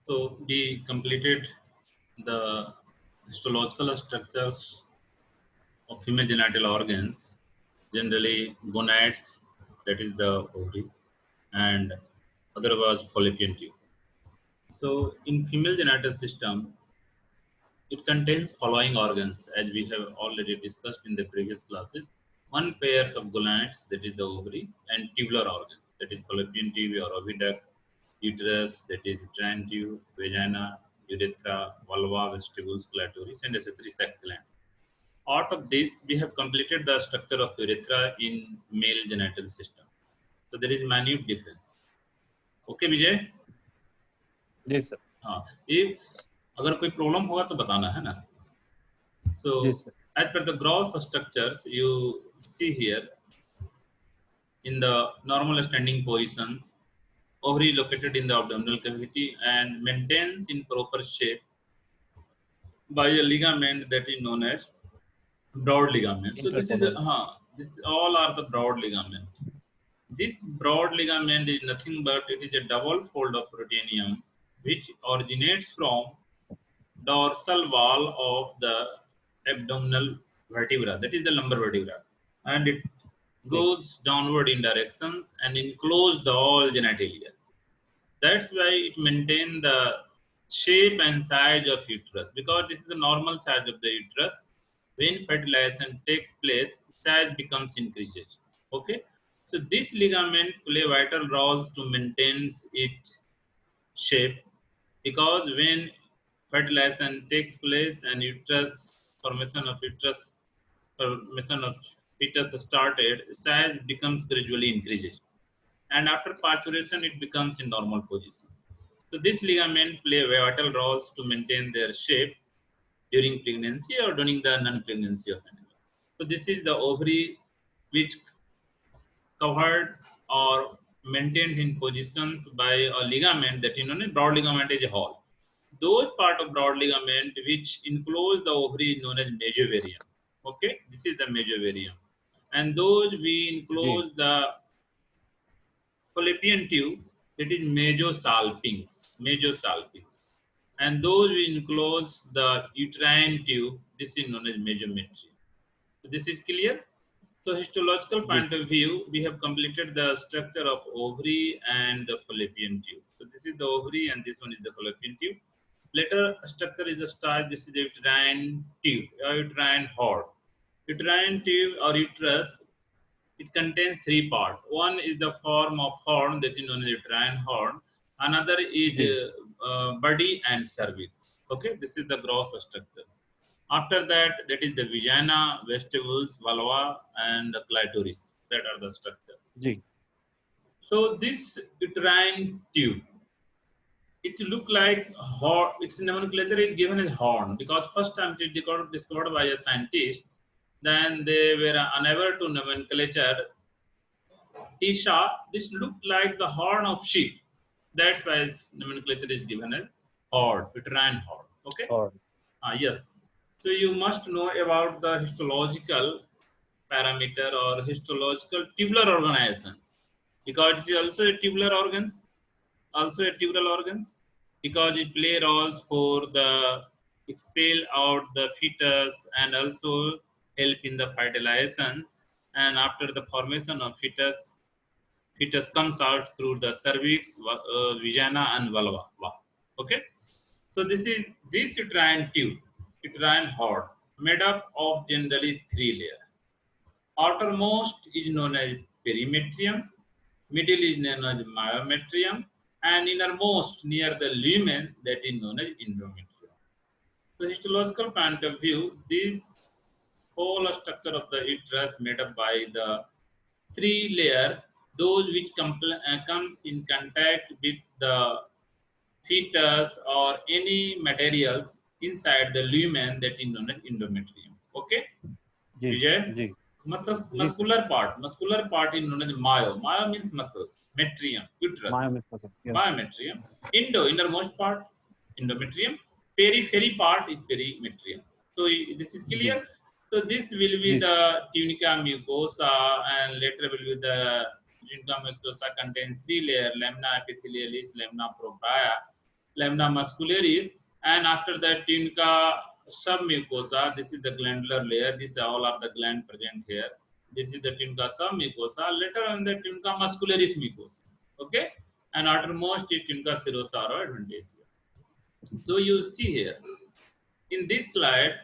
So we completed the histological structures of female genital organs, generally gonads, that is the ovary, and other was fallopian tube. So in female genital system, it contains following organs, as we have already discussed in the previous classes. One pairs of gonads, that is the ovary, and tubular organs, that is fallopian tube or oviduct, uterus, that is uterine tube, vagina, urethra, vulva, vestibules, clitoris, and accessory sex gland. Out of this, we have completed the structure of urethra in male genital system. So there is minute difference. Okay, Vijay? जी sir. हाँ, if अगर कोई problem होगा तो बताना है ना. जी So sir. as per the gross structures, you see here in the normal standing positions, ovary located in the abdominal cavity and maintains in proper shape by a ligament that is known as broad ligament. So this is Intercostal. this all are the broad ligament. This broad ligament is nothing but it is a double fold of peritoneum which originates from dorsal wall of the abdominal vertebra, that is the lumbar vertebra, and it G. goes downward in directions and enclose the all genitalia. That's why it maintains the shape and size of uterus, because this is the normal size of the uterus. When fertilization takes place, size becomes increases. Okay, so these ligaments play vital roles to maintain its shape, because when fertilization takes place and formation of fetus started, size becomes gradually increases, and after parturition it becomes in normal position. So this ligament play vital roles to maintain their shape during pregnancy or during the non-pregnancy of animal. So this is the ovary which covered or maintained in positions by a ligament that you know broad ligament is a hall. Those part of broad ligament which enclose the ovary is known as mesothelium. Okay, this is the mesothelium, and those we G. enclose the fallopian tube, that is mesosalpinx, and those we enclose the uterine tube. This is known as mesometrium. So this is clear. So histological G. point of view, we have completed the structure of ovary and the fallopian tube. So this is the ovary and this one is the fallopian tube. Later structure is the style. This is the uterine tube or uterine horn. Uterine tube or uterus, it contains three parts. One is the form of horn, this is known as uterine horn. Another is G. body and cervix. Okay, this is the gross structure. After that, that is the vagina, vestibules, vulva, and the clitoris. That are the structure. जी. So this uterine tube, it look like horn. Its nomenclature is given as horn because first time it discovered by a scientist. Then they were unable to nomenclature Isha. This looked like the horn of sheep. That's why its nomenclature is given as horn, uterine horn. Okay. और Yes. So you must know about the histological parameter or histological tubular organizations, because it is also a tubular organs, because it play roles for the expel out the fetus and also help in the fertilizations. And after the formation of fetus comes out through the cervix, vagina, and vulva. Okay. So this uterine tube, uterine horn, made up of generally three layers. Outermost is known as perimetrium, middle is known as myometrium, and innermost near the lumen that is known as endometrium. So histological point of view, this whole structure of the uterus made up by the three layers, those which comes in contact with the fetus or any materials inside the lumen that is known as endometrium. Okay, जी. Vijay? जी. जी sir. Muscular part is known as myo. Myo means muscle. Metrium, uterus. Myometrium. Yes. Myometrium. Innermost part, endometrium. Periphery part is perimetrium. So this is जी. clear. So this will be जी sir. the tunica mucosa, and later will be the tunica mucosa contains three layers: lamina epithelialis, lamina propria, lamina muscularis, and after that tunica submucosa. This is the glandular layer. These all are the gland present here. This is the tunica submucosa. Later on the tunica muscularis mucosa. Okay, and outermost is tunica serosa or adventitia. So you see here in this slide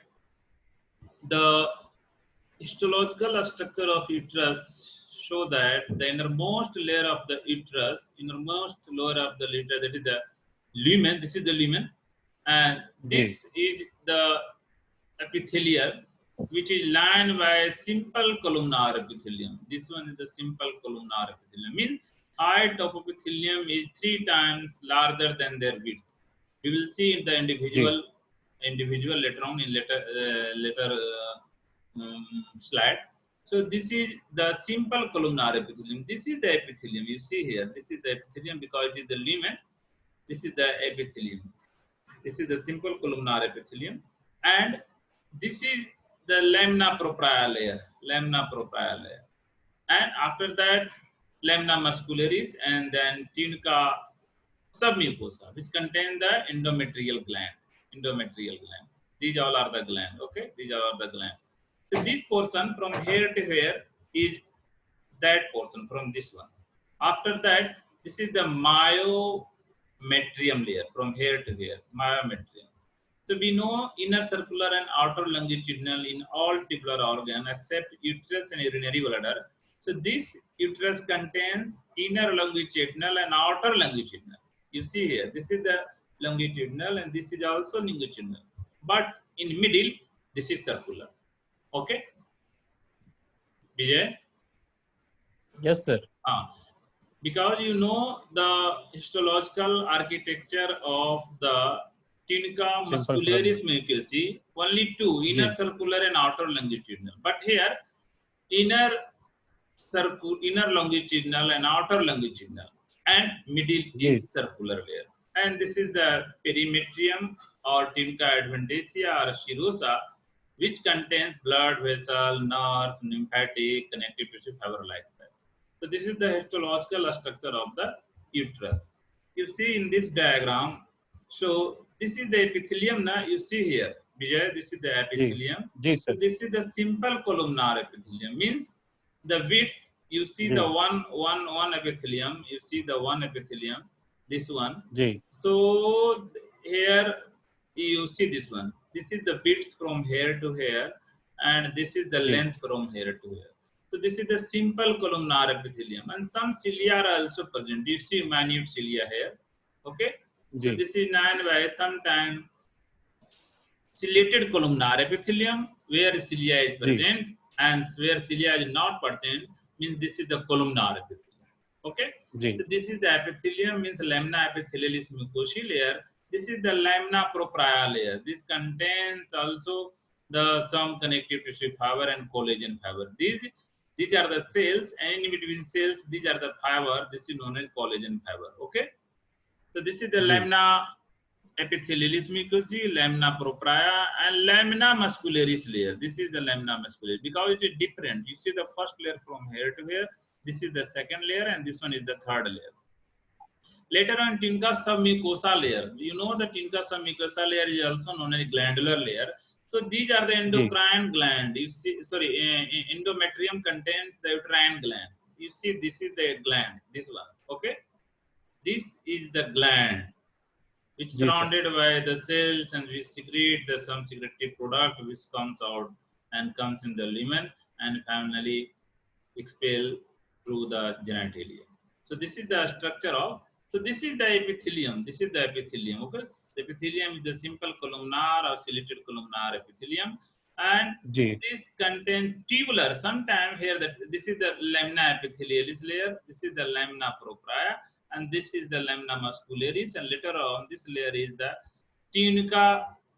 the histological structure of uterus show that the innermost layer of the uterus, innermost layer of the uterus, that is the lumen. This is the lumen, and जी this is the epithelium, which is lined by simple columnar epithelium. This one is the simple columnar epithelium. Means height of epithelium is 3 times larger than their width. We will see in the जी individual later on in later slide. So this is the simple columnar epithelium. This is the epithelium. You see here. This is the epithelium because it is the lumen. This is the epithelium. This is the simple columnar epithelium, and this is the lamina propria layer. Lamina propria layer, and after that lamina muscularis, and then tunica submucosa, which contain the endometrial gland. Endometrial gland. These all are the gland. Okay, these all are the gland. So this portion from here to here is that portion from this one. After that, this is the myometrium layer from here to here. Myometrium. So we know inner circular and outer longitudinal in all tubular organ except uterus and urinary bladder. So this uterus contains inner longitudinal and outer longitudinal. You see here, this is the longitudinal and this is also longitudinal. But in middle, this is circular. Okay, Vijay? yes sir Because you know the histological architecture of the tunica simple muscularis columnar mucosae, only two, inner जी circular and outer longitudinal. But here, inner inner longitudinal and outer longitudinal, and middle जी is circular layer. And this is the perimetrium or tunica adventitia or serosa, which contains blood vessel, nerve, lymphatic, connective tissue, fiber like that. So this is the histological structure of the uterus. You see in this diagram. So this is the epithelium. Now you see here, Vijay. This is the जी epithelium. जी So sir this is the simple columnar epithelium. Means the width. You see जी the one epithelium. You see the one epithelium. This one. जी So here you see this one. This is the width from here to here, and this is the जी length from here to here. So this is the simple columnar epithelium, and some cilia are also present. You see minute cilia here. Okay. So जी this is known by sometime ciliated columnar epithelium, where cilia is जी present, and where cilia is not present means this is the columnar epithelium. Okay. जी So this is the epithelium, means lamina epithelialis mucosae layer. This is the lamina propria layer. This contains also the some connective tissue fiber and collagen fiber. These are the cells, and in between cells, these are the fiber. This is known as collagen fiber. Okay. So this is the जी lamina epithelialis mucosae, lamina propria, and lamina muscularis layer. This is the lamina muscularis because it is different. You see the first layer from here to here. This is the second layer, and this one is the third layer. Later on, tunica submucosa layer. You know the tunica submucosa layer is also known as glandular layer. So these are the जी endocrine gland. You see, sorry, endometrium contains the uterine gland. You see, this is the gland. This one. Okay. This is the gland which जी sir surrounded by the cells and we secrete the some secretive product which comes out and comes in the lumen and finally expel through the genitalia. So this is the structure of. So this is the epithelium. This is the epithelium. Okay, epithelium is the simple columnar or ciliated columnar epithelium, and जी this contains tubular. Sometimes here that this is the lamina epithelialis layer. This is the lamina propria, and this is the lamina muscularis, and later on this layer is the tunica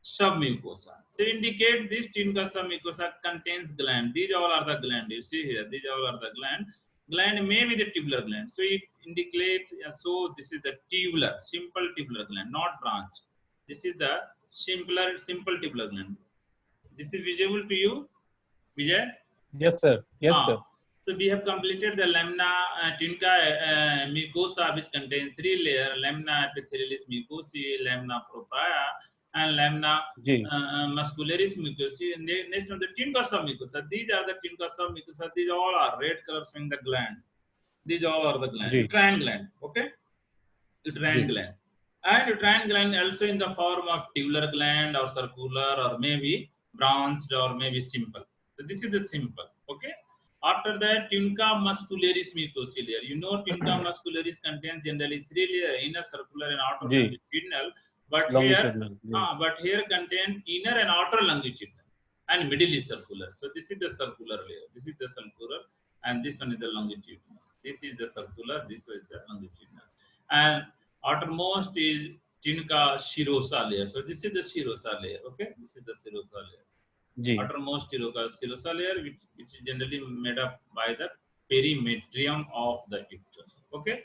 submucosa. So indicate this tunica submucosa contains gland. These all are the gland. You see here, these all are the gland. Gland may be the tubular gland. So it indicates, so this is the tubular, simple tubular gland, not branch. This is the simple tubular gland. This is visible to you, Vijay? yes sir Ah. So we have completed the lamina tunica mucosa, which contains three layers: lamina epithelialis mucosae, lamina propria, and lamina जी muscularis mucosae. And next on the tunica submucosa. These are the tunica submucosa. These all are red color showing the gland. These all are the gland, जी uterine gland. Okay, uterine जी gland. And uterine gland also in the form of tubular gland or circular or maybe branched or maybe simple. So this is the simple. Okay. After that, tunica muscularis mucosa layer. You know, tunica muscularis contains generally three layers: inner circular and outer जी longitudinal. longitudinal जी But here contain inner and outer longitudinal, and middle is circular. So this is the circular layer. This is the circular, and this one is the longitudinal. This is the circular. This is the longitudinal, and outermost is tunica serosa layer. So this is the serosa layer. Okay, this is the serosa layer. जी Outermost serosa layer, which is generally made up by the perimetrium of the uterus. Okay,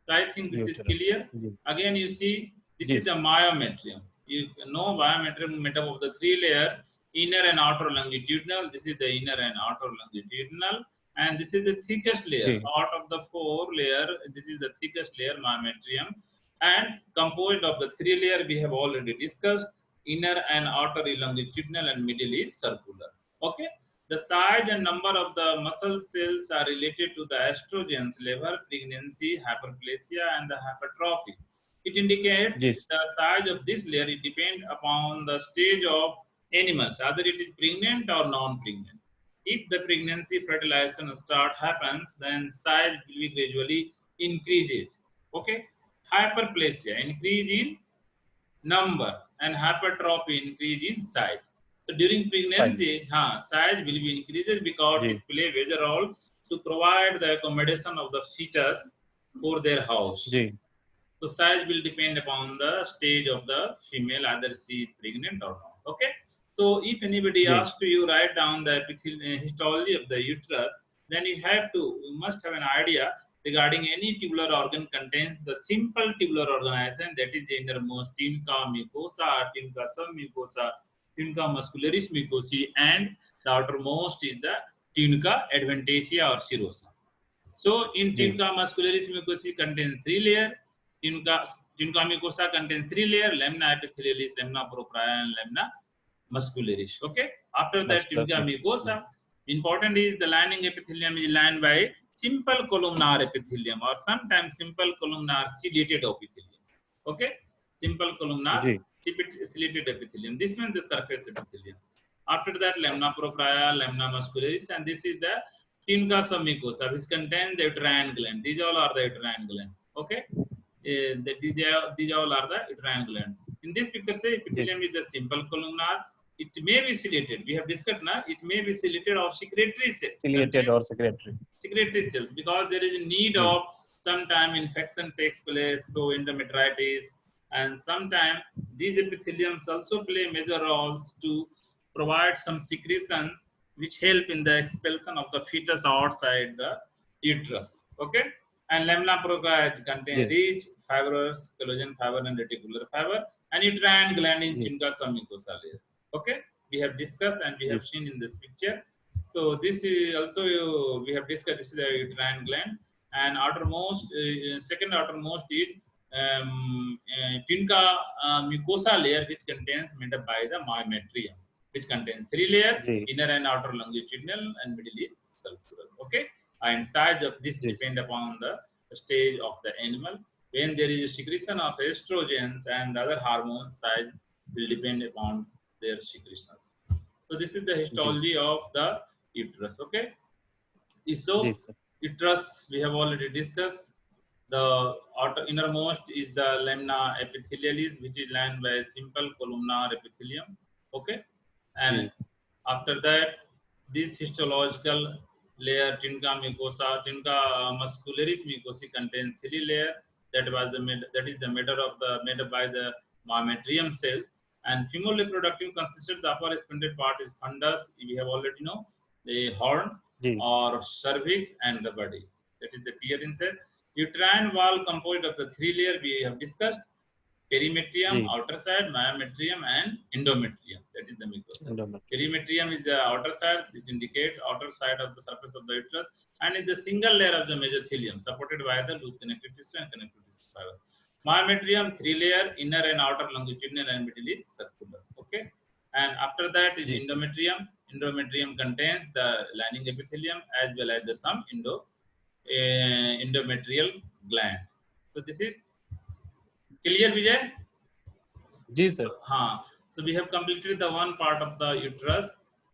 so I think this is uterus clear. जी Again, you see, this जी is the myometrium. You know, myometrium made up of the three layer: inner and outer longitudinal. This is the inner and outer longitudinal, and this is the thickest layer जी out of the four layer. This is the thickest layer, myometrium, and composed of the three layer we have already discussed: inner and outer longitudinal, and middle is circular. Okay, the size and number of the muscle cells are related to the estrogens level, pregnancy, hyperplasia, and the hypertrophy. It indicates जी the size of this layer. It depends upon the stage of animals, either it is pregnant or non-pregnant. If the pregnancy fertilization start happens, then size will be gradually increases. Okay, hyperplasia increase in number, and hypertrophy increase in size. So during size pregnancy, size will be increases because it जी play major role to provide the accommodation of the fetus for their house. जी So size will depend upon the stage of the female, either she is pregnant or not. Okay. So if anybody जी asks to you write down the histology of the uterus, then you must have an idea regarding any tubular organ contains the simple tubular organization, that is the innermost tunica mucosa, tunica submucosa, tunica muscularis mucosae, and the outermost is the tunica adventitia or serosa. So in जी tunica muscularis mucosae contains three layers. Tunica mucosa contains three layers: lamina epithelialis, lamina propria, and lamina muscularis. Okay. After that, musculus tunica mucosa mucosa. Important is the lining epithelium is lined by simple columnar epithelium, or sometimes simple columnar ciliated epithelium. Okay. Simple columnar जी ciliated epithelium. This one the surface epithelium. After that, lamina propria, lamina muscularis, and this is the tunica submucosa, which contains the uterine gland. These all are the uterine gland. Okay. These all are the uterine gland. In this picture, say जी epithelium is the simple columnar. It may be ciliated. We have discussed now. It may be ciliated or secretory cells. ciliated or secretory Secretory cells, because there is a need जी of sometime infection takes place, so endometritis, and sometimes these epitheliums also play major roles to provide some secretions which help in the expulsion of the fetus outside the uterus. Okay, and lamina propria contain जी rich fibrous collagen fiber and reticular fiber, and uterine gland in जी tunica submucosa layer. Okay, we have discussed and we जी have seen in this picture. So this is also we have discussed. This is the uterine gland, and outermost, second outermost is tunica mucosa layer, which contains made up by the myometrium, which contains three layers: जी inner and outer longitudinal, and middle is circular. Okay, and size of this जी depend upon the stage of the animal. When there is a secretion of estrogens and other hormones, size will depend upon their secretions. So this is the जी histology of the uterus. Okay. So जी sir uterus we have already discussed. The outer innermost is the lamina epithelialis, which is lined by a simple columnar epithelium. Okay, and जी after that, this histological layer, tunica mucosa, tunica muscularis mucosa, contains three layer. That is the matter of the made by the myometrium cells. And female reproductive consists the upper expanded part is fundus. We have already know the horn जी or cervix and the body. That is the appearance. Uterine wall composed of the three layer we have discussed: perimetrium, जी outer side, myometrium, and endometrium. That is the mucosa. endometrium Perimetrium is the outer side, which indicates outer side of the surface of the uterus, and is the single layer of the mesothelium supported by the loose connective tissue and connective tissue fiber. Myometrium 3 layer, inner and outer longitudinal, and middle is circular. Okay, and after that is जी sir. endometrium. Endometrium contains the lining epithelium as well as the some endometrial gland. So this is clear, Vijay? जी sir. So we have completed the one part of the uterus.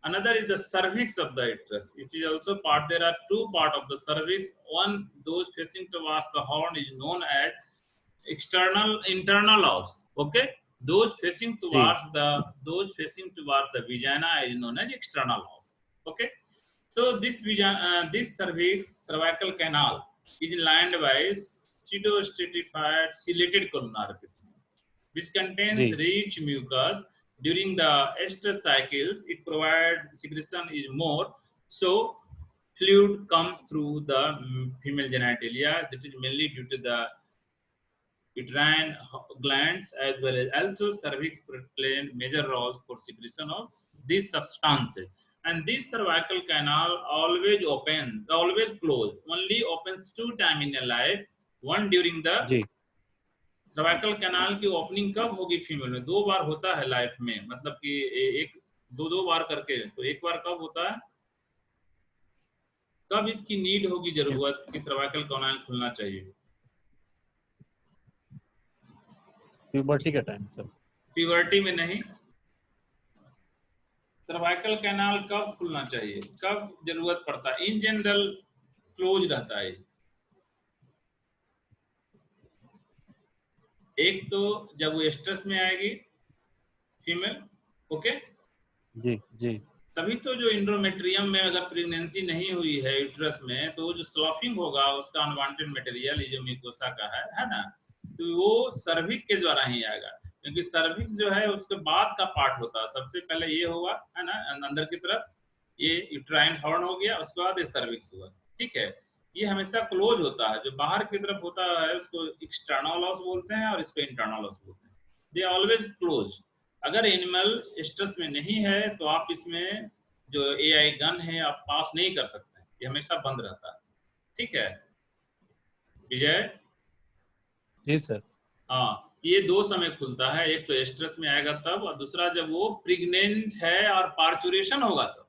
Another is the cervix of the uterus. It is also part. There are two parts of the cervix. One, those facing towards the horn, is known as internal os. Okay, those facing towards the vagina is known as external os. Okay, so this cervical canal is lined by pseudostratified ciliated columnar epithelium, which contains जी rich mucus. During the estrous cycles, it provides secretion is more, so fluid comes through the female genitalia. That is mainly due to the uterine glands, as well as also cervix play major roles for secretion of these substances. And this cervical canal always closed, only opens 2 times in a life. One during the जी cervical canal की opening कब होगी female में? 2 बार होता है life में, मतलब कि एक दो बार करके। तो एक बार कब होता है, कब इसकी नीड होगी, जरूरत कि सर्वाइकल कैनाल खुलना चाहिए? प्यूबर्टी का टाइम सर. प्यूबर्टी में नहीं, सर्वाइकल कैनाल कब खुलना चाहिए, कब जरूरत पड़ता है? इन जनरल क्लोज रहता है। एक तो जब वो एस्ट्रस में आएगी फीमेल, ओके, जी जी तभी तो जो इंडोमेट्रियम में अगर प्रेगनेंसी नहीं हुई है यूट्रस में, तो जो स्लॉफिंग होगा उसका अनवांटेड मटेरियल जो म्यूकोसा का है ना, तो वो सर्विक के द्वारा ही आएगा, क्योंकि सर्विक जो है उसके बाद का पार्ट होता है। सबसे पहले ये होगा, है ना, अंदर की तरफ ये यूट्राइन हॉर्न हो गया, उसके बाद ये सर्विक्स हुआ। ठीक है, ये हमेशा क्लोज होता है। जो बाहर की तरफ होता है उसको एक्सटर्नल ऑस बोलते हैं और इसको इंटरनल ऑस बोलते हैं। They always close. अगर एनिमल स्ट्रेस में नहीं है तो आप इसमें जो एआई गन है आप पास नहीं कर सकते, ये हमेशा बंद रहता है। ठीक है विजय? जी सर। हाँ, ये 2 समय खुलता है, एक तो स्ट्रेस में आएगा तब, और दूसरा जब वो प्रेग्नेंट है और पार्चुरेशन होगा तब,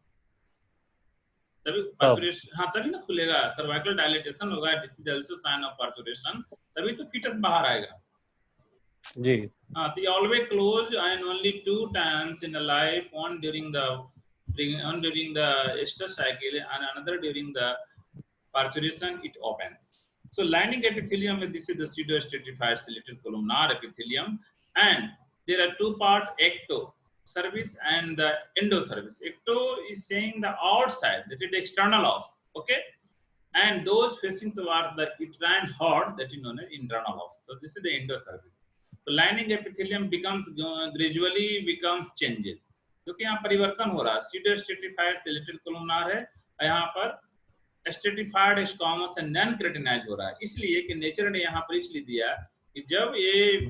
तभी पार्चुरेशन, हाँ तभी ना खुलेगा। सर्वाइकल डायलेटेशन होगा, this is also sign of parturition, तभी तो फीटस बाहर आएगा। जी हाँ, तो ये always close and only 2 times in a life, one during the estrous cycle and another during the parturition it opens. So lining epithelium, this is the pseudostratified ciliated columnar epithelium, and there are 2 parts, ecto cervix and the endocervix. Ecto is saying the outside, that is the external os, okay, and those facing towards the uterine horn, that is known as internal os. So this is the endocervix. So lining epithelium gradually becomes changes, क्योंकि यहाँ परिवर्तन हो रहा है। pseudostratified ciliated columnar है, यहाँ पर stratified squamous and non क्रेटिनाइज हो रहा है, इसलिए कि नेचर ने यहाँ पर इसलिए दिया कि जब ये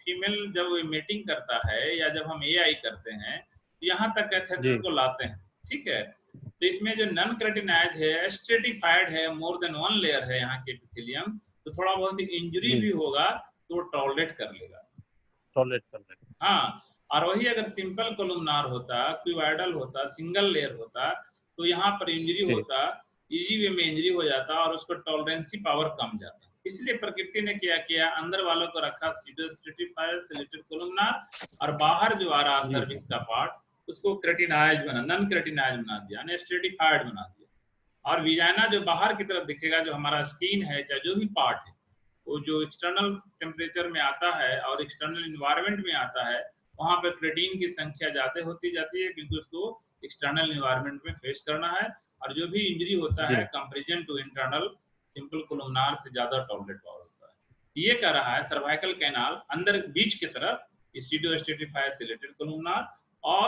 फीमेल जब मेटिंग करता है या जब हम एआई करते हैं तो यहाँ तक कैथेटर को लाते हैं। ठीक है, तो इसमें जो नॉन क्रेटिनाइज है, स्ट्रेटिफाइड है, मोर देन 1 लेयर है यहाँ के एपिथेलियम, तो थोड़ा बहुत इंजरी भी होगा तो वो टॉलरेट कर लेगा। हाँ, और वही अगर सिंपल कोलुमनार होता, क्यूबाइडल होता, सिंगल लेयर होता, तो यहाँ पर इंजरी होता, इजी वे में इंजरी हो जाता और उसको टॉलरेंसी पावर कम जाता। इसलिए प्रकृति ने क्या किया, अंदर वालों को रखा pseudostratified ciliated columnar, और बाहर जो आ रहा सर्विक्स का पार्ट उसको क्रेटिनाइज बना, नॉन क्रेटिनाइज बना दिया, यानी स्ट्रेटिफाइड बना दिया। और विजाइना जो बाहर की तरफ दिखेगा, जो हमारा स्किन है, चाहे जो भी पार्ट है, वो जो एक्सटर्नल टेम्परेचर में आता है और एक्सटर्नल इन्वायरमेंट में आता है, वहां पर क्रेटिन की संख्या ज्यादा होती जाती है, क्योंकि उसको एक्सटर्नल इन्वायरमेंट में फेस करना है। और जो भी इंजरी होता है comparison to internal simple columnar से ज्यादा टॉलरेट पावर होता है। ये कह रहा है सर्वाइकल कैनाल अंदर बीच की तरफ pseudostratified ciliated columnar, और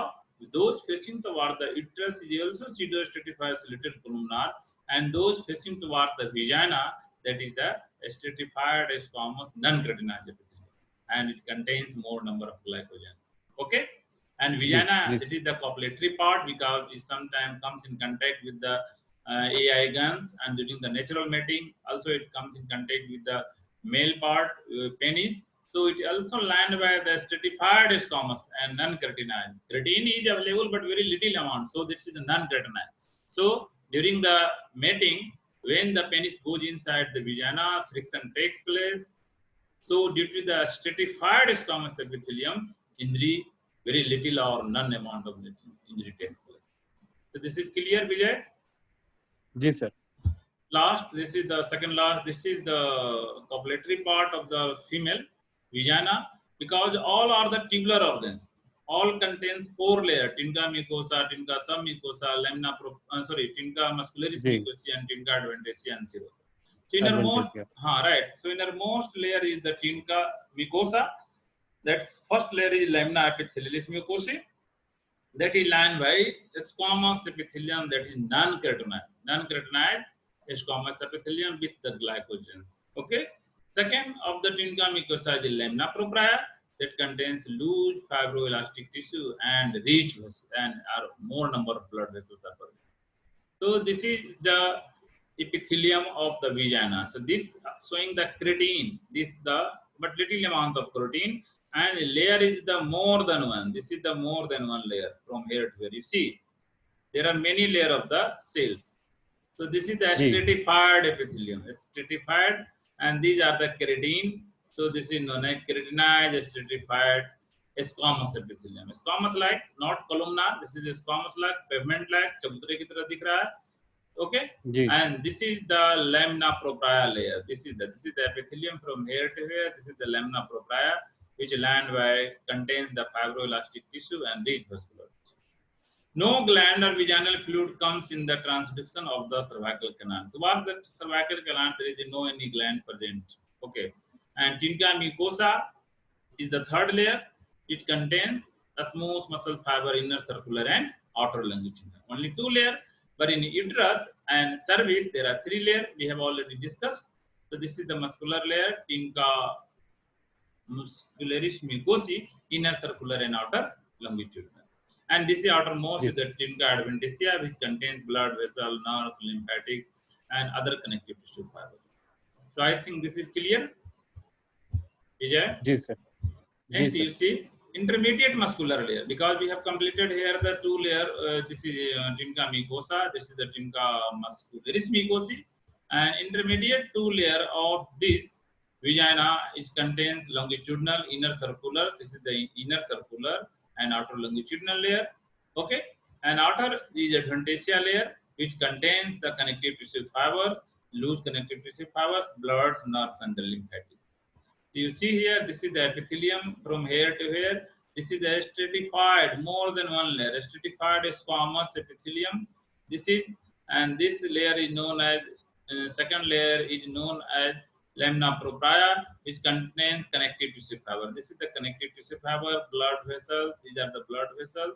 those facing toward the uterus is also pseudostratified ciliated columnar, and those facing toward the vagina, that is the stratified squamous non-cretinized epithelium, and it contains more number of glycogen. Okay, and vagina, that is the copulatory part, because it sometimes comes in contact with the AI glands, and during the natural mating, also it comes in contact with the male part, penis. So it also land by the stratified squamous and non-keratinized. Keratin is available but very little amount, so this is the non-keratinized. So during the mating, when the penis goes inside the vagina, friction takes place. So due to the stratified squamous epithelium, injury very little or none amount of injury takes place. So this is clear, Vijay? जी sir. Last, this is the second last, this is the copulatory part of the female vagina, because all are the tubular organ. All contains four layers: tinca mucosa, tinca submucosa, tinca muscularis जी. mucosa, and tinca adventitia and serosa. So Adventitia. right. So innermost layer is the tinca mucosa. That's first layer is lamina epithelialis mucosae. That is lined by squamous epithelium, that is non-keratinized. Non-keratinized squamous epithelium with the glycogen. Okay. Second of the tinca mucosa is lamina propria, that contains loose fibroelastic tissue and rich vessels, and are more number of blood vessels are present. So this is the epithelium of the vagina. So this showing the keratin, this the but little amount of protein, and layer is the more than one. This is the more than one layer from here to here. You see, there are many layer of the cells. So this is the जी. stratified epithelium, stratified, and these are the keratin. So this is known as keratinized stratified squamous epithelium. Squamous like, not columnar. This is squamous like, pavement like, चबूतरे की तरह दिख रहा है. Okay. जी. And this is the lamina propria layer. This is the epithelium from here to here. This is the lamina propria, which land by contains the fibroelastic tissue and rich vascular tissue. No gland or vaginal fluid comes in the transduction of the cervical canal. Towards the cervical canal, there is no any gland present. Okay. And tinca mucosa is the third layer. It contains a smooth muscle fiber, inner circular and outer longitudinal. Only two layers. But in uterus and cervix, there are three layers. We have already discussed. So this is the muscular layer, tinca muscularis mucosae, inner circular and outer longitudinal. And this is outermost is the tinca adventitia, which contains blood vessel, nerves, lymphatic, and other connective tissue fibers. So I think this is clear. Vijay? जी sir. जी And sir. you see intermediate muscular layer, because we have completed here the two layer. This is tinca mucosa, this is the tinca muscularis mucosae, and intermediate two layer of this vagina is contains longitudinal, inner circular. This is the inner circular and outer longitudinal layer. Okay, and outer is adventitia layer, which contains the connective tissue fiber, loose connective tissue fibers, blood, nerves, and the lymphatic. So you see here, this is the epithelium from here to here. This is the stratified, more than one layer, stratified squamous epithelium. This is, and this layer is known as, second layer is known as lamina propria, which contains connective tissue fiber. This is the connective tissue fiber, blood vessels, these are the blood vessels.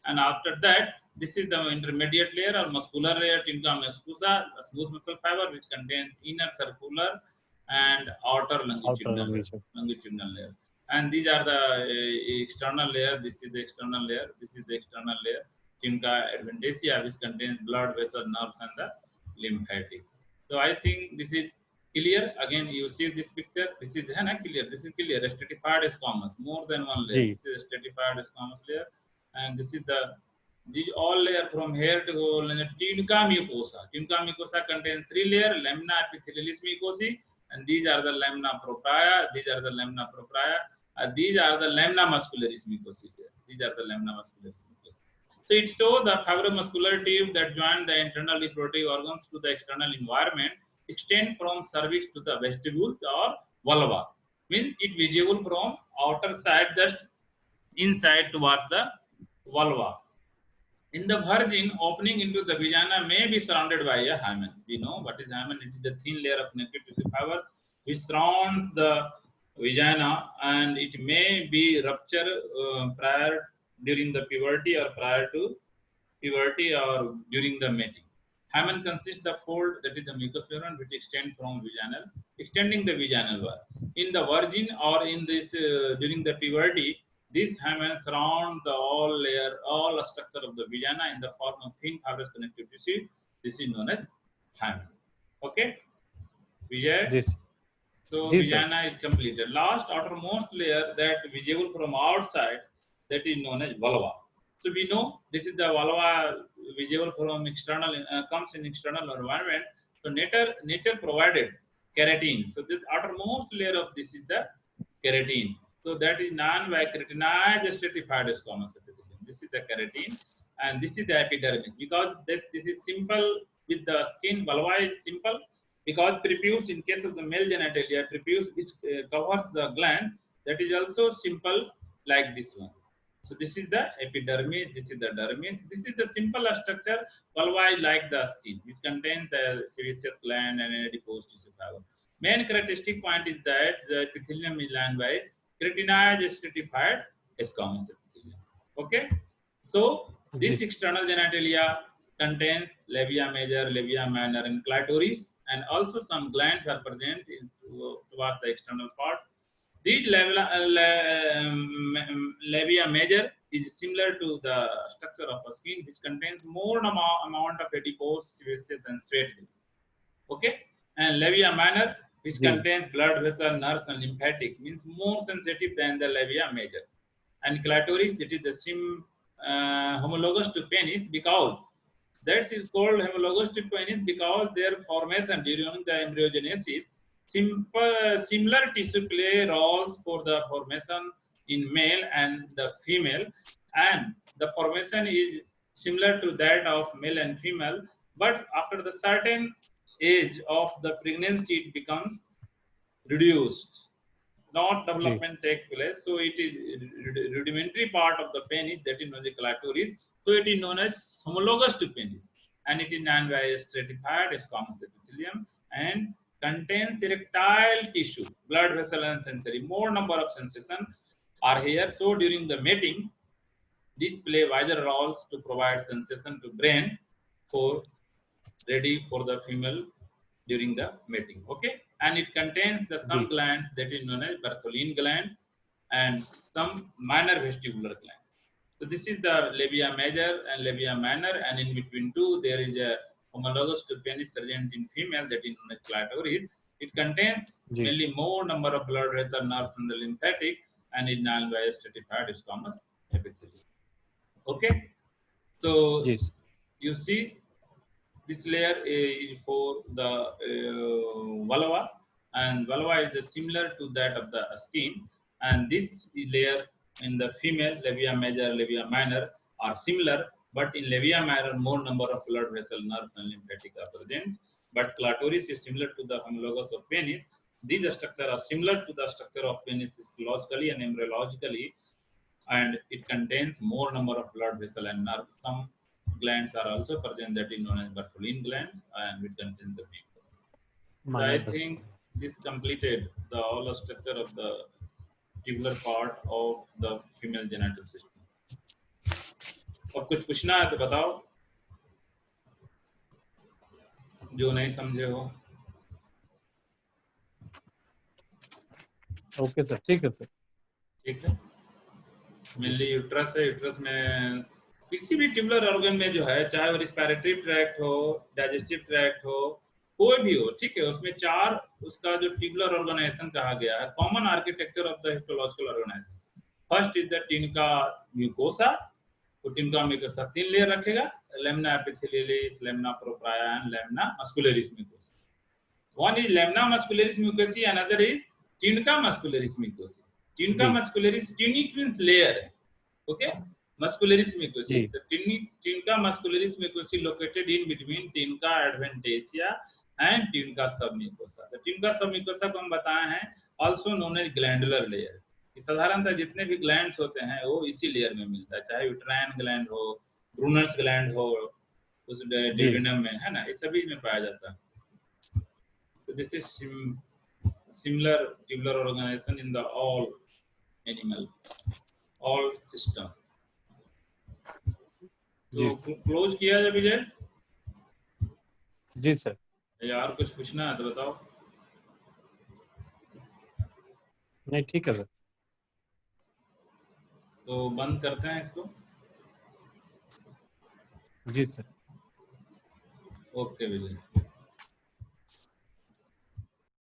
And after that, this is the intermediate layer or muscular layer, tinca muscosa, a smooth muscle fiber, which contains inner circular and outer longitudinal layer. And these are the external layer. This is the external layer. This is the external layer, tinca adventitia, which contains blood vessel, nerves, and the lymphatic. So I think this is clear. Again, you see this picture. This is clear. This is clear. Stratified squamous, more than one layer. जी. This is stratified squamous layer, and this is the these all layer from here to tinca mucosa. Tinca mucosa contains three layers: lamina epithelialis mucosae, and these are the lamina propria. These are the lamina propria. These are the lamina muscularis mucosae. These are the lamina muscularis mucosae. So it shows the fibromuscular tube that join the internal reproductive organs to the external environment extend from cervix to the vestibules or vulva. Means it visible from outer side, just inside towards the vulva. In the virgin, opening into the vagina may be surrounded by a hymen. We know what is hymen. It is the thin layer of connective tissue fiber which surrounds the vagina, and it may be ruptured prior during the puberty or prior to puberty or during the mating. Hymen consists the fold, that is the mucous membrane, which extend from vaginal, extending the vaginal wall. In the virgin or in this during the puberty, this hymen surround the all structure of the vagina in the form of thin fibrous connective tissue, This is known as hymen. Okay, Vijay. Yes. So Yes, sir. vagina is completed. Last outermost layer that visible from outside, that is known as vulva. So we know this is the vulva visible from external, comes in external environment. So nature provided keratin. So this outermost layer of this is the keratin. So that is non-keratinized stratified squamous epithelium. This is the keratin, and this is the epidermis. Because this is simple with the skin, vulva is simple because prepuce, in case of the male genitalia, prepuce which covers the gland, that is also simple like this one. So this is the epidermis, this is the dermis. This is the simple structure. Vulva is like the skin, which contains the sebaceous gland and adipose tissue fiber. Main characteristic point is that the epithelium is lined by keratinized stratified squamous epithelium. Okay, so this Yes. external genitalia contains labia major, labia minor, and clitoris, and also some glands are present towards the external part. These labia major is similar to the structure of a skin, which contains more amount of adipose, sebaceous, and sweat. Okay, and labia minor, which Yes. contains blood vessel, nerves, and lymphatics, means more sensitive than the labia major. And clitoris, it is the same homologous to penis, because that is called homologous to penis because their formation during the embryogenesis, similar tissue play roles for the formation in male and the female, and the formation is similar to that of male and female. But after the certain age of the pregnancy, it becomes reduced, not Yes. development take place. So it is rudimentary part of the penis, that is known as clitoris. So it is known as homologous to penis, and it is non-stratified squamous epithelium and contains erectile tissue, blood vessel, and sensory. More number of sensations are here. So during the mating, these play vital roles to provide sensation to brain for ready for the female during the mating. Okay, and it contains the some Yes. glands that is known as Bartholin gland and some minor vestibular gland. So this is the labia major and labia minor, and in between two there is a homologous to penis present in female, that is known as clitoris. It contains Yes. mainly more number of blood vessel, nerves, and the lymphatic, and is non-stratified squamous epithelium. Okay, so Yes. you see this layer is for the vulva, and vulva is similar to that of the skin, and this layer in the female labia major, labia minor are similar, but in labia minor more number of blood vessel, nerves, and lymphatic are present. But clitoris is similar to the homologous of penis. These structures are similar to the structure of penis histologically and embryologically, and it contains more number of blood vessel and nerve. Some glands are also present, that is known as Bartholin glands, and it contains the mucus. So I Minus. think this completed the whole structure of the tubular part of the female genital system. अब कुछ पूछना है तो बताओ, जो नहीं समझे हो. ओके सर, ठीक है सर. ठीक है. मेनली यूट्रस है. यूट्रस में किसी भी ट्यूबुलर ऑर्गन में जो है, चाहे वो रिस्पिरेटरी ट्रैक्ट हो, डाइजेस्टिव ट्रैक्ट हो, कोई भी हो, ठीक है, उसमें चार उसका जो ट्यूबुलर ऑर्गेनाइजेशन कहा गया है, common architecture of the histological organization. First is the tunica mucosa. तो टिनका म्यूकोसा 3 लेयर रखेगा, lamina epithelialis, lamina propria and lamina muscularis mucosa. One is lamina muscularis mucosa, another is tunica muscularis mucosa. Tunica muscularis tunic means layer. Okay, muscularis mucosa. The tunica muscularis mucosa located in between tunica adventitia and tunica submucosa. The tunica submucosa को हम बताए हैं also known as glandular layer. साधारणतः जितने भी glands होते हैं वो इसी लेयर में मिलता है, चाहे यूट्राइन ग्लैंड हो, ब्रूनर्स ग्लैंड हो, उस ड्यूडेनम में है ना, ये सभी में पाया जाता है. So this is similar tubular organization in the all animal, all system. तो क्लोज किया जाए विजय. जी सर. यार कुछ पूछना है तो बताओ. नहीं, ठीक है सर. तो बंद करते हैं इसको. जी सर. Okay, Vijay.